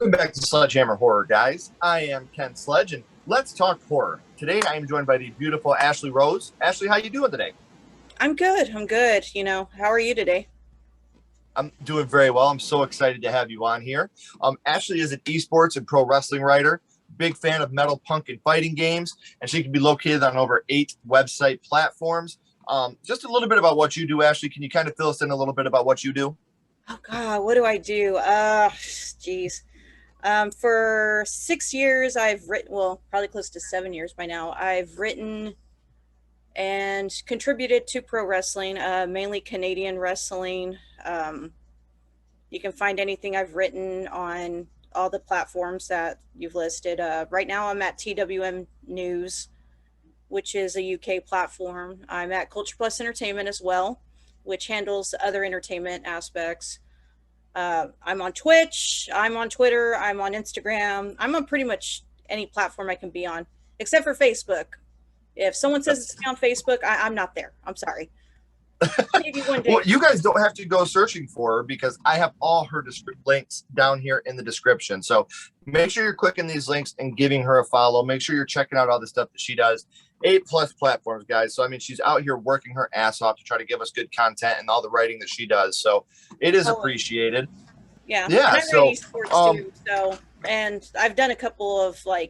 Welcome back to Sledgehammer Horror, guys. I am Ken Sledge, and let's talk horror. Today, I am joined by the beautiful Ashley Rose. Ashley, how you doing today? I'm good. I'm good. How are you today? I'm doing very well. I'm so excited to have you on here. Ashley is an esports and pro wrestling writer, big fan of metal, punk, and fighting games, and she can be located on over 8 website platforms. Just a little bit about what you do, Ashley. Can you kind of fill us in a little bit about what you do? Oh God, what do I do? Geez. For 6 years, I've written. Well, probably close to 7 years by now. I've written and contributed to pro wrestling, mainly Canadian wrestling. You can find anything I've written on all the platforms that you've listed. Right now, I'm at TWM News, which is a UK platform. I'm at Culture Plus Entertainment as well, which handles other entertainment aspects. I'm on Twitch, I'm on Twitter, I'm on Instagram, I'm on pretty much any platform I can be on, except for Facebook. If someone says it's on Facebook, I'm not there. I'm sorry. Maybe one Well, day. you guys don't have to go searching for her because I have all her links down here in the description. So make sure you're clicking these links and giving her a follow. Make sure you're checking out all the stuff that she does. 8+ platforms, guys. So, I mean, she's out here working her ass off to try to give us good content and all the writing that she does. So it is Oh, appreciated. yeah. And Yeah. I write So, esports too. So, and I've done a couple of a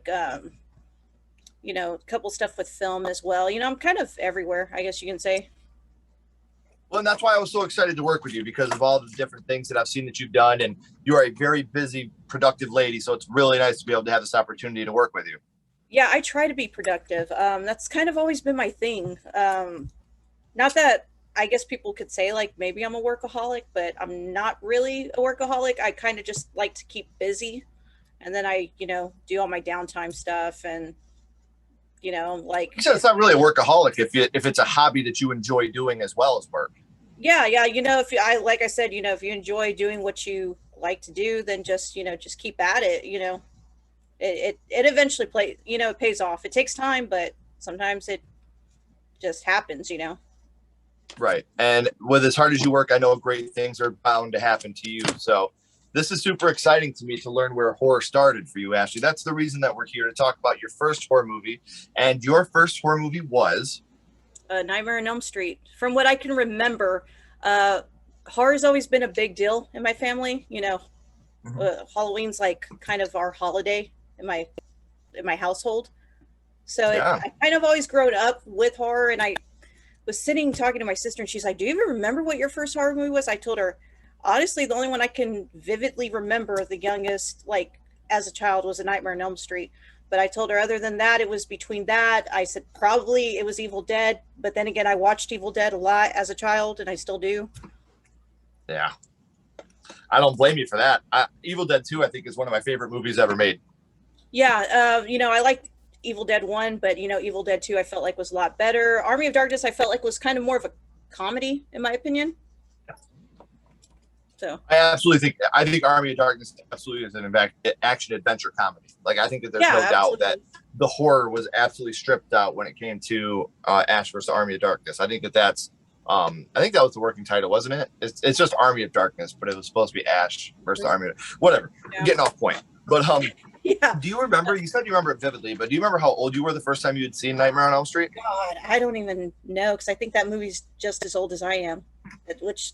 couple stuff with film as well. I'm kind of everywhere, I guess you can say. well, and that's why I was so excited to work with you because of all the different things that I've seen that you've done. And you are a very busy, productive lady. So it's really nice to be able to have this opportunity to work with you. Yeah, I try to be productive. That's kind of always been my thing. Not that I guess people could say like maybe I'm a workaholic, but I'm not really a workaholic. I kind of just like to keep busy, and then I do all my downtime stuff, and You like said it's not really a workaholic if it's a hobby that you enjoy doing as well as work. yeah. If you, I like I said, if you enjoy doing what you like to do, then just keep at it. It eventually it pays off. It takes time, but sometimes it just happens. Right. And with as hard as you work, I know great things are bound to happen to you. So this is super exciting to me to learn where horror started for you, Ashley. That's the reason that we're here to talk about your first horror movie. And your first horror movie was. Nightmare on Elm Street. From what I can remember, uh, horror's always been a big deal in my family. Mhm. Halloween's like kind of our holiday in my household. So Yeah. I kind of always grown up with horror, and I was sitting talking to my sister, and she's like, "Do you even remember what your first horror movie was?" I told her, honestly, the only one I can vividly remember, the youngest, like as a child, was A Nightmare on Elm Street. But I told her, other than that, it was between that. I said probably it was Evil Dead, but then again, I watched Evil Dead a lot as a child, and I still do. Yeah. I don't blame you for that. Evil Dead 2, I think, is one of my favorite movies ever made. Yeah, I like Evil Dead 1, but Evil Dead 2 I felt like was a lot better. Army of Darkness I felt like was kind of more of a comedy in my opinion. So, I think Army of Darkness absolutely is an action adventure comedy. Like I think that there's no yeah, doubt that absolutely. the horror was absolutely stripped out when it came to Ash versus Army of Darkness. I think that was the working title, wasn't it? It's just Army of Darkness, but it was supposed to be Ash versus Army of whatever. Yeah. Getting off point. But Yeah. do you remember? You said you remember it vividly, but do you remember how old you were the first time you had seen Nightmare on Elm Street? God, I don't even know because I think that movie's just as old as I am, which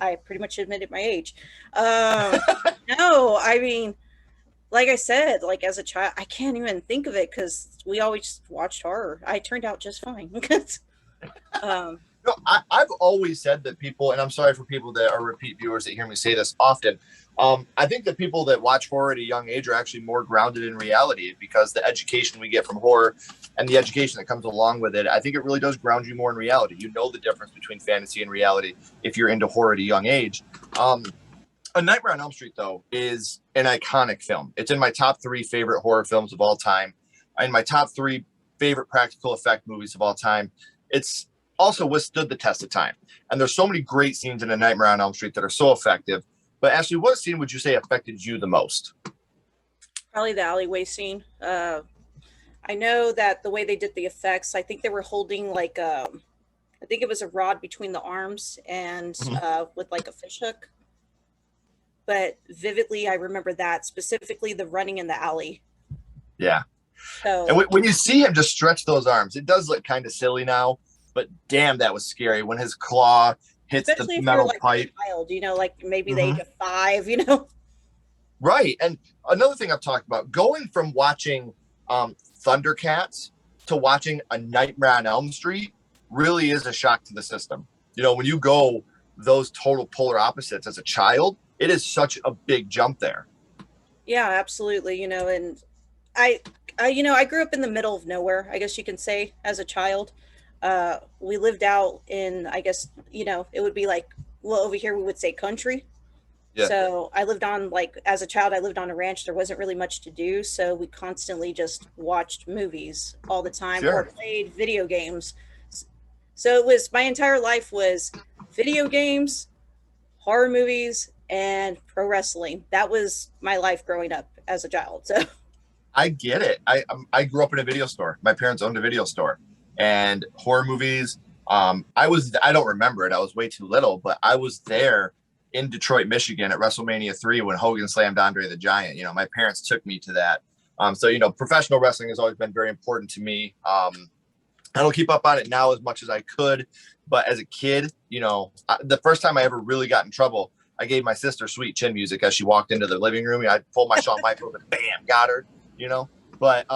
I pretty much admitted my age. Um, no, I mean, like I said, like as a child, I can't even think of it because we always watched horror. I turned out just fine. um, No, I've always said that people, and I'm sorry for people that are repeat viewers that hear me say this often. I think that people that watch horror at a young age are actually more grounded in reality because the education we get from horror and the education that comes along with it, I think it really does ground you more in reality. You know the difference between fantasy and reality if you're into horror at a young age. A Nightmare on Elm Street, though, is an iconic film. It's in my top 3 favorite horror films of all time, in my top 3 favorite practical effect movies of all time. It's also withstood the test of time. And there's so many great scenes in A Nightmare on Elm Street that are so effective. But Ashley, what scene would you say affected you the most? Probably the alleyway scene. I know that the way they did the effects, I think they were holding like I think it was a rod between the arms and Mhm. with like a fish hook. but vividly I remember that, specifically the running in the alley. Yeah. And So when you see him just stretch those arms, it does look kind of silly now, but damn, that was scary when his claw hits the especially if you're metal like pipe. a child, like maybe the age Mhm. of 5. Right. And another thing I've talked about, going from watching Thundercats to watching A Nightmare on Elm Street really is a shock to the system. When you go those total polar opposites as a child, it is such a big jump there. Yeah, absolutely. And I, I grew up in the middle of nowhere, I guess you can say, as a child. We lived out in, I guess, it would be like, well, over here we would say country. Yeah. So I lived on, like, as a child, I lived on a ranch. There wasn't really much to do. So we constantly just watched movies all the time or Sure. played video games. So it was, my entire life was video games, horror movies, and pro wrestling. That was my life growing up as a child. So I get it. I grew up in a video store. My parents owned a video store, and horror movies. I don't remember it. I was way too little, but I was there in Detroit, Michigan at WrestleMania 3 when Hogan slammed Andre the Giant. My parents took me to that. So professional wrestling has always been very important to me. I don't keep up on it now as much as I could, but as a kid, the first time I ever really got in trouble, I gave my sister sweet chin music as she walked into the living room. I pulled my Shawn Michaels and bam, got her. you know. But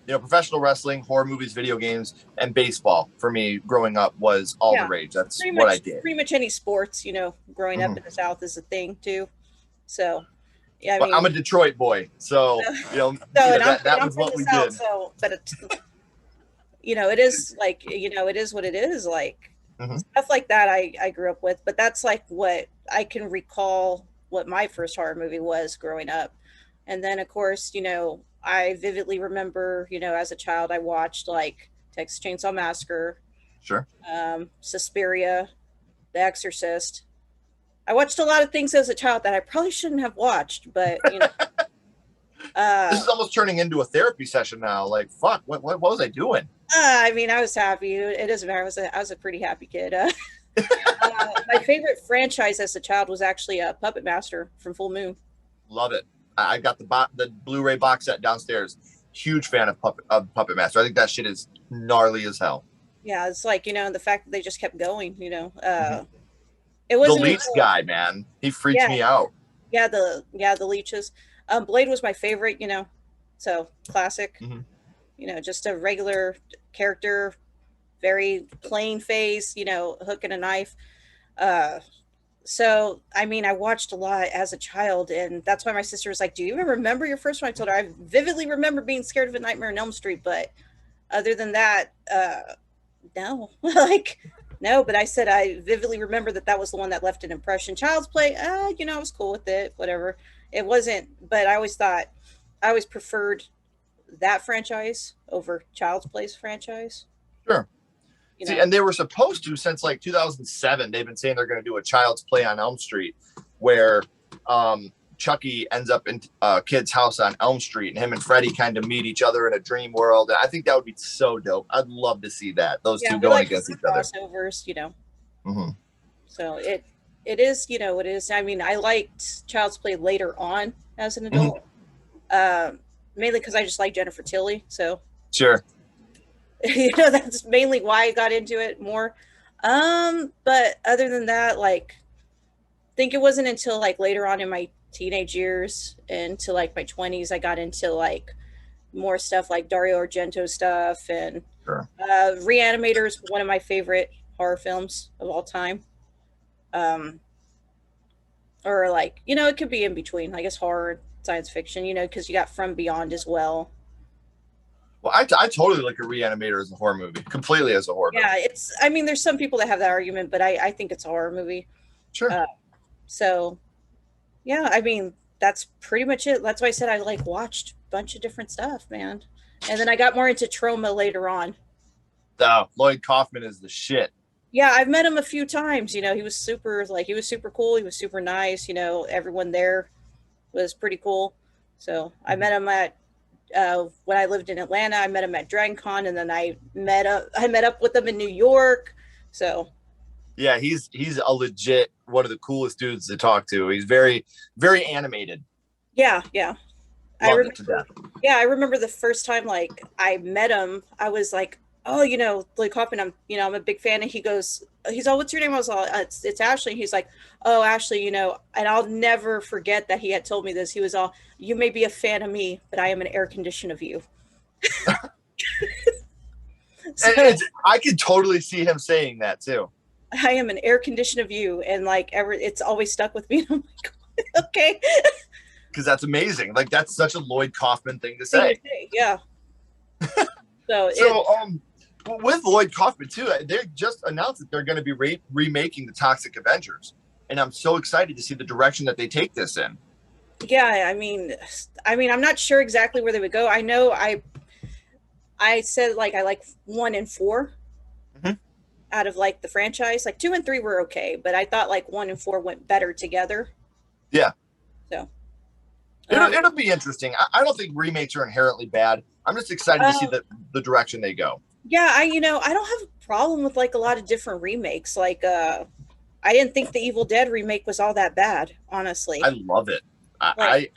professional wrestling, horror movies, video games, and baseball for me growing up was all the Yeah, rage. That's what I did. pretty much any sports, growing up Mhm. in the South is a thing too. So, yeah, I Well, I'm a mean, Detroit boy, so so and that I'm was from what the we South, did. so but it is like it is what it is. Like Mhm. stuff like that, I grew up with, but that's like what I can recall what my first horror movie was growing up, and then of course I vividly remember as a child I watched like Texas Chainsaw Massacre, Sure. Suspiria, The Exorcist. I watched a lot of things as a child that I probably shouldn't have watched, but This uh, is almost turning into a therapy session now. Like, fuck, what was I doing? I mean, I was happy. It doesn't matter. I was a pretty happy kid. My favorite franchise as a child was actually Puppet Master from Full Moon. Love it. I got the Blu-ray box set downstairs. Huge fan of Puppet Master. I think that shit is gnarly as hell. Yeah, it's like the fact that they just kept going. Mhm. It The wasn't leech until guy, man, he freaks yeah, me out. the leeches. Blade was my favorite. So classic. Mhm. Just a regular character, very plain face. Hook and a knife. Uh, So, I mean, I watched a lot as a child, and that's why my sister was like, "Do you even remember your first one?" I told her I vividly remember being scared of A Nightmare on Elm Street, but other than that, no, like, no. But I said I vividly remember that was the one that left an impression. Child's Play, I was cool with it, whatever. It wasn't, but I always preferred that franchise over Child's Play's franchise. Sure. You See, know, and they were supposed to since like 2007. They've been saying they're going to do a Child's Play on Elm Street, where Chucky ends up in a kid's house on Elm Street, and him and Freddy kind of meet each other in a dream world. And I think that would be so dope. I'd love to see that. Those yeah, two we going like to against see each other. crossovers. Hmm. So it is, it is. I mean, I liked Child's Play later on as an Hmm. adult, um, mainly because I just like Jennifer Tilly. So Sure. that's mainly why I got into it more. But other than that, like, I think it wasn't until like later on in my teenage years into like my 20s I got into like more stuff like Dario Argento stuff and Sure. Reanimator is one of my favorite horror films of all time. Um, or like it could be in between, I guess, horror, science fiction, because you got From Beyond as well. Well, I totally like a Reanimator as a horror movie, completely as a horror Yeah, movie. I mean, there's some people that have that argument, but I think it's a horror movie. Sure. uh, so yeah, I mean, that's pretty much it. That's why I said I like watched a bunch of different stuff, man. And then I got more into trauma later on. Lloyd Kaufman is the shit. Yeah, I've met him a few times. He was super cool, he was super nice. Everyone there was pretty cool. So I met him at when I lived in Atlanta. I met him at Dragon Con, and then I met up with him in New York. So Yeah, he's a legit one of the coolest dudes to talk to. He's very, very animated. Yeah, yeah. I Love it to remember. death. Yeah, I remember the first time like I met him. I was like, oh, like Hoffman. I'm a big fan. And he's all, what's your name? I was all, it's Ashley. He's like, oh, Ashley, and I'll never forget that he had told me this. He was all, you may be a fan of me, but I am an air condition of you. So And I could totally see him saying that too. I am an air condition of you, and like it's always stuck with me. I'm like, okay. Because that's amazing. Like that's such a Lloyd Kaufman thing to Thing to say. say, yeah. So With Lloyd Kaufman too, they just announced that they're going to be remaking the Toxic Avengers, and I'm so excited to see the direction that they take this in. yeah, I'm not sure exactly where they would go. I know I said like I like 1 and 4 Mhm. out of like the franchise. Like 2 and 3 were okay, but I thought like 1 and 4 went better together. Yeah, So it'll be interesting. I don't think remakes are inherently bad. I'm just excited to see the direction they go. yeah, I don't have a problem with like a lot of different remakes. Like I didn't think the Evil Dead remake was all that bad, honestly. I love it. Like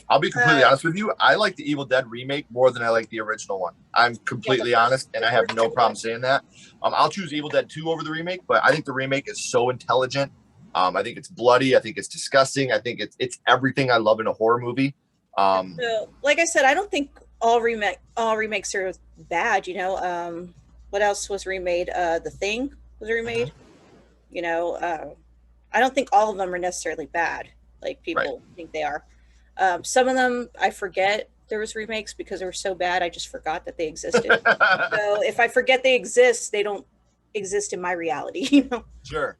I'll be completely uh, honest with you. I like the Evil Dead remake more than I like the original one. I'm completely honest, and I have no problem saying that. I'll choose Evil Dead 2 over the remake, but I think the remake is so intelligent. I think it's bloody. I think it's disgusting. I think it's everything I love in a horror movie. so, like I said, I don't think all remakes are bad. What else was remade? The Thing was remade. Mhm. You know, I don't think all of them are necessarily bad, like Right. people think they are. Some of them I forget there was remakes because they were so bad I just forgot that they existed. So if I forget they exist, they don't exist in my reality. Sure.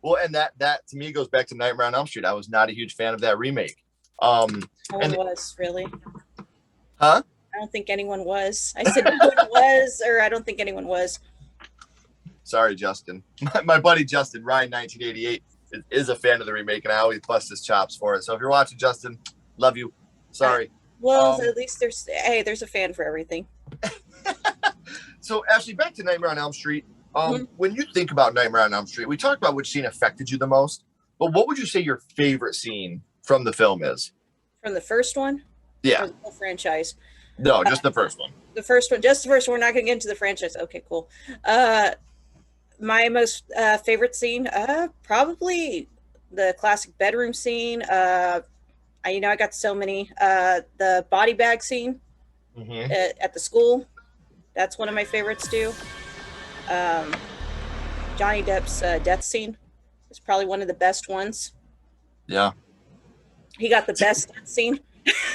Well, and that to me goes back to Nightmare on Elm Street. I was not a huge fan of that remake. No one And was really. huh? I don't think anyone was. I said no one was, or I don't think anyone was. Sorry, Justin. My buddy Justin Ryan, 1988, is a fan of the remake, and I always bust his chops for it. So if you're watching, Justin, love you. Sorry. Well, Um, at least there's a fan for everything. so Ashley, back to Nightmare on Elm Street. Mhm. When you think about Nightmare on Elm Street, we talked about which scene affected you the most, but what would you say your favorite scene from the film is? From the first one Yeah. or the whole franchise. No, just the first one. The first one, just the first one. We're not going to get into the franchise. Okay, cool. My most favorite scene, probably the classic bedroom scene. I got so many. The body bag scene Mm-hmm. at the school. That's one of my favorites too. Um, Johnny Depp's death scene is probably one of the best ones. Yeah. He got the best death scene.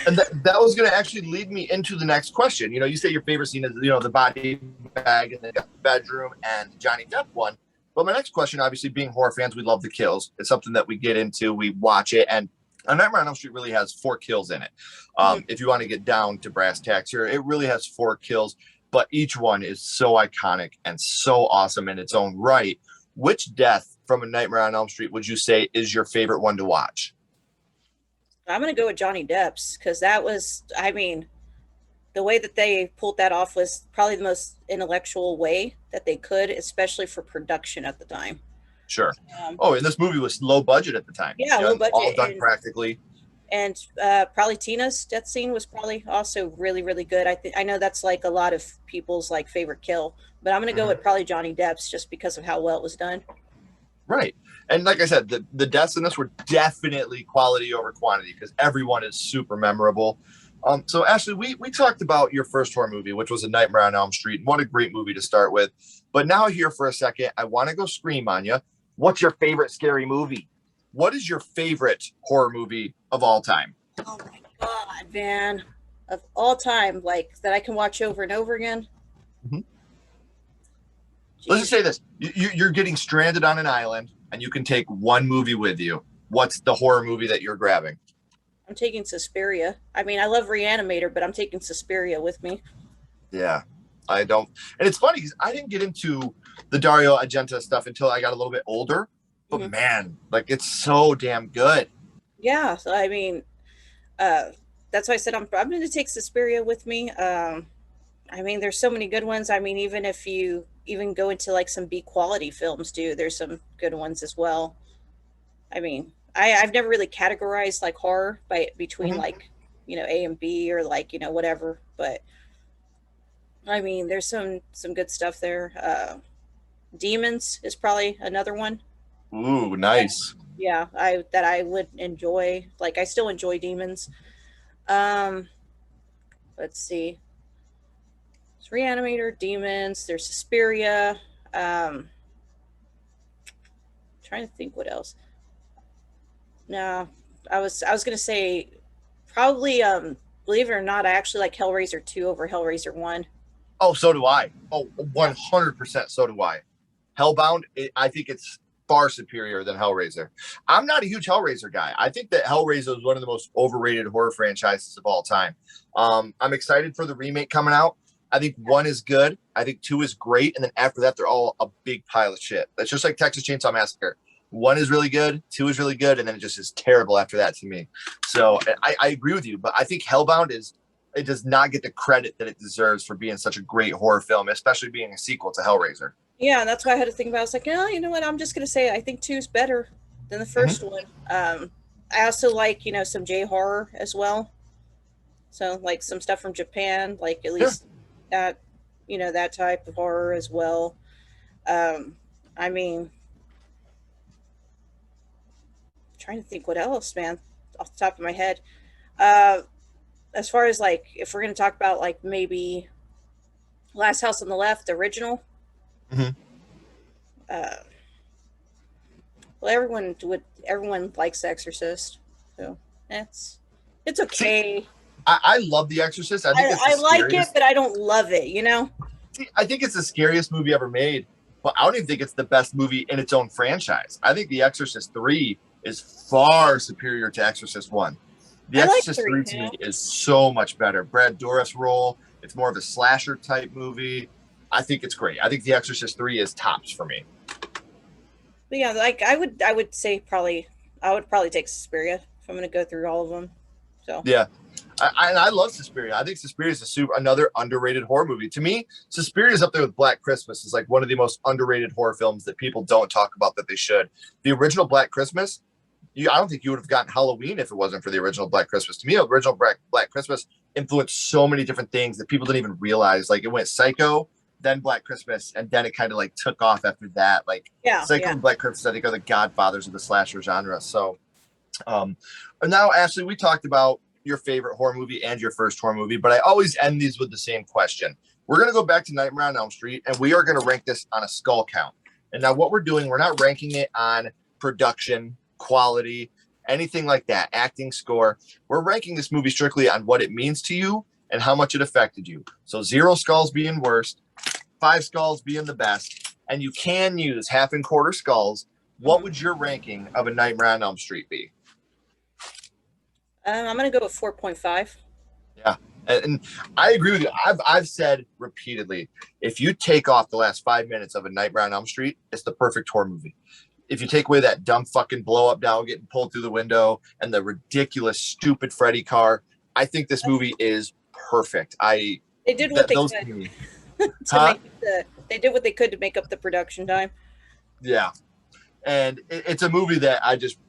And that was going to actually lead me into the next question. You say your favorite scene is, the body bag and then got the bedroom and Johnny Depp one. But my next question, obviously, being horror fans, we love the kills. It's something that we get into, we watch it. And Nightmare on Elm Street really has 4 kills in it. If you want to get down to brass tacks here, it really has 4 kills, but each one is so iconic and so awesome in its own right. Which death from a Nightmare on Elm Street would you say is your favorite one to watch? I'm going to go with Johnny Depp's because that was, the way that they pulled that off was probably the most intellectual way that they could, especially for production at the time. Sure. Um, Oh, and this movie was low budget at the time. yeah, low budget. All done practically. And probably Tina's death scene was probably also really, really good. I know that's like a lot of people's like favorite kill, but I'm going to go with probably Johnny Depp's just because of how well it was done. Right. And like I said, the deaths in this were definitely quality over quantity because everyone is super memorable. So Ashley, we talked about your first horror movie, which was A Nightmare on Elm Street. What a great movie to start with. But now here for a second, I want to go scream on you. What's your favorite scary movie? What is your favorite horror movie of all time? Oh my God, man. Of all time, like that I can watch over and over again. Mhm. Let's just say this. You're getting stranded on an island and you can take one movie with you. What's the horror movie that you're grabbing? I'm taking Suspiria. I love Reanimator, but I'm taking Suspiria with me. Yeah, I don't. And it's funny because I didn't get into the Dario Argento stuff until I got a little bit older. But man, like it's so damn good. Yeah, so that's why I said I'm going to take Suspiria with me. There's so many good ones. Even if you even go into like some B quality films, too, there's some good ones as well. I mean, I've never really categorized like horror by between Mhm. like, A and B or like, whatever. But I mean, there's some good stuff there. Demons is probably another one. Ooh, nice. Yeah, I would enjoy. Like I still enjoy Demons. Um, let's see. There's Reanimator, Demons, there's Suspiria. Trying to think what else. No, I was gonna say probably believe it or not, I actually like Hellraiser 2 over Hellraiser 1. Oh, so do I. Oh, Yeah. 100% so do I. Hellbound, I think it's far superior than Hellraiser. I'm not a huge Hellraiser guy. I think that Hellraiser is one of the most overrated horror franchises of all time. I'm excited for the remake coming out. I think one is good. I think two is great. And then after that, they're all a big pile of shit. That's just like Texas Chainsaw Massacre. One is really good, two is really good, and then it just is terrible after that to me. So I agree with you, but I think Hellbound is it does not get the credit that it deserves for being such a great horror film, especially being a sequel to Hellraiser. Yeah, and that's why I had to think about it. I was like, oh, you know what? I'm just gonna say I think two's better than the first Mm-hmm. one. I also like, some J horror as well. So like some stuff from Japan, like at Yeah. least that that type of horror as well. Um, I mean, trying to think what else, man, off the top of my head. Uh, as far as like if we're gonna talk about like maybe Last House on the Left, the original. Mm-hmm. Uh, well, everyone likes The Exorcist, so it's See, okay. I love The Exorcist. I think it's the I like it, scariest. but I don't love it. See, I think it's the scariest movie ever made, but I don't even think it's the best movie in its own franchise. I think The Exorcist 3 is far superior to Exorcist 1. The I like Exorcist three. 3 to me is so much better. Brad Dourif's role, it's more of a slasher type movie. I think it's great. I think The Exorcist 3 is tops for me. But yeah, like I would say probably I would probably take Suspiria if I'm gonna go through all of them. So Yeah. I love Suspiria. I think Suspiria is another underrated horror movie. To me, Suspiria is up there with Black Christmas. It's like one of the most underrated horror films that people don't talk about that they should. The original Black Christmas, I don't think you would have gotten Halloween if it wasn't for the original Black Christmas. To me, the original Black Christmas influenced so many different things that people didn't even realize. Like it went Psycho, then Black Christmas, and then it kind of like took off after that. Like yeah, Psycho yeah. and Black Christmas, I think, are the godfathers of the slasher genre. So um, and now, Ashley, we talked about your favorite horror movie and your first horror movie, but I always end these with the same question. We're going to go back to Nightmare on Elm Street, and we are going to rank this on a skull count. And now, what we're doing, we're not ranking it on production, quality, anything like that, acting, score. We're ranking this movie strictly on what it means to you and how much it affected you. So, 0 skulls being worst, 5 skulls being the best, and you can use half and quarter skulls. What Mhm. would your ranking of a Nightmare on Elm Street be? I'm gonna go with 4.5. Yeah. And I agree with you. I've said repeatedly, if you take off the last 5 minutes of a Nightmare on Elm Street, it's the perfect horror movie. If you take away that dumb fucking blow up doll getting pulled through the window and the ridiculous, stupid Freddy car, I think this movie is perfect. They did what they Those could to me, to huh? make they did what they could to make up the production time. Yeah. And it's a movie that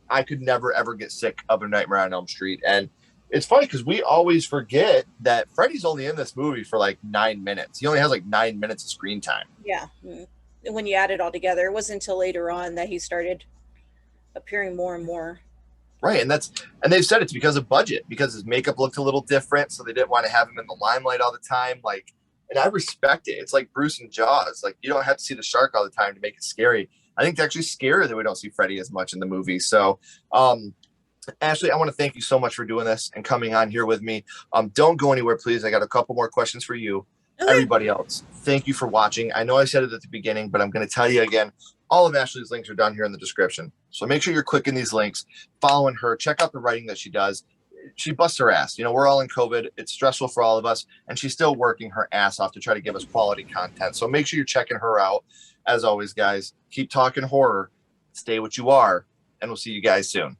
I could never ever get sick of a Nightmare on Elm Street. And it's funny because we always forget that Freddy's only in this movie for like 9 minutes. He only has like 9 minutes of screen time. Yeah. When you add it all together, it wasn't until later on that he started appearing more and more. Right. And they've said it's because of budget, because his makeup looked a little different. So they didn't want to have him in the limelight all the time. Like, and I respect it. It's like Bruce and Jaws. Like, you don't have to see the shark all the time to make it scary. I think it's actually scarier that we don't see Freddy as much in the movie. So, Ashley, I want to thank you so much for doing this and coming on here with me. Don't go anywhere, please. I got a couple more questions for you. Okay. Everybody else, thank you for watching. I know I said it at the beginning, but I'm going to tell you again. All of Ashley's links are down here in the description. So make sure you're clicking these links, following her, check out the writing that she does. She busts her ass. You know, we're all in COVID. It's stressful for all of us, and she's still working her ass off to try to give us quality content. So make sure you're checking her out. As always, guys, keep talking horror, stay what you are, and we'll see you guys soon.